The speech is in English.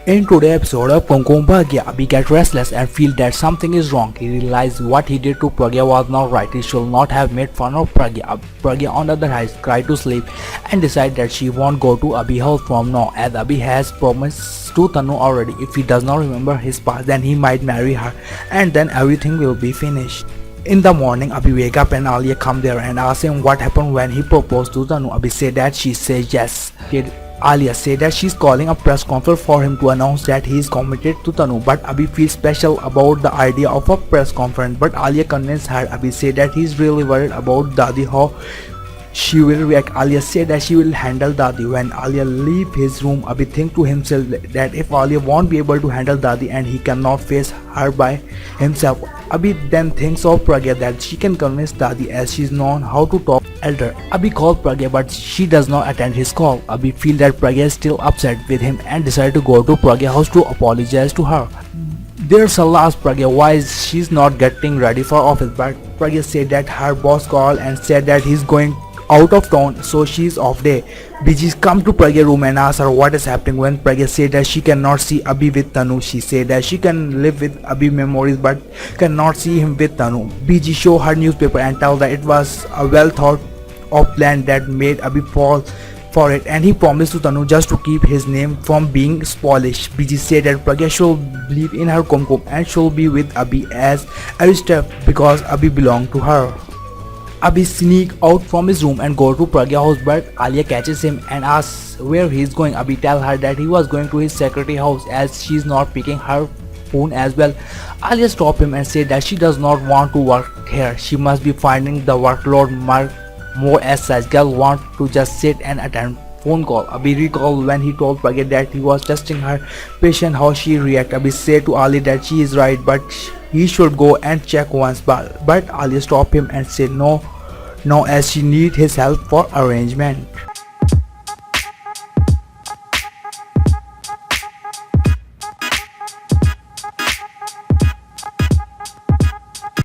In today's episode of Kumkum Bhagya, Abhi gets restless and feels that something is wrong. He realizes what he did to Pragya was not right. He should not have made fun of Pragya. Pragya on the other hand tried to sleep and decide that she won't go to Abhi's house from now, as Abhi has promised to Tanu already. If he does not remember his past, then he might marry her and then everything will be finished. In the morning, Abhi wake up and Alia come there and ask him what happened when he proposed to Tanu. Abhi said that she says yes. Alia said that she's calling a press conference for him to announce that he is committed to Tanu, but Abhi feels special about the idea of a press conference. But Alia convinced her. Abhi said that he's really worried about Dadi, how she will react. Alia said that she will handle Dadi. When Alia leave his room, Abhi think to himself that if Alia won't be able to handle Dadi and he cannot face her by himself, Abhi then thinks of Pragya that she can convince Dadi as she's known how to talk elder. Abhi called Pragya but she does not attend his call. Abhi feel that Pragya is still upset with him and decided to go to Pragya house to apologize to her. There Sarla asked Pragya why she's not getting ready for office, but Pragya said that her boss called and said that he's going out of town, so she's off day. Biji come to Pragya room and ask her what is happening. When Pragya said that she cannot see Abhi with Tanu, she said that she can live with Abhi memories but cannot see him with Tanu. Biji show her newspaper and tell that it was a well thought of plan that made Abhi fall for it, and he promised to Tanu just to keep his name from being spoilished. Biji said that Pragya should believe in her Kumkum and should be with Abhi as every step because Abhi belonged to her. Abhi sneak out from his room and go to Pragya house, but Alia catches him and asks where he is going. Abhi tell her that he was going to his secretary house as she is not picking her phone as well. Alia stop him and say that she does not want to work here. She must be finding the workload more as such. Girl want to just sit and attend phone call. Abhi recalled when he told Pragya that he was testing her patient how she react. Abhi said to Ali that she is right but he should go and check once, but Ali stopped him and said no as she need his help for arrangement.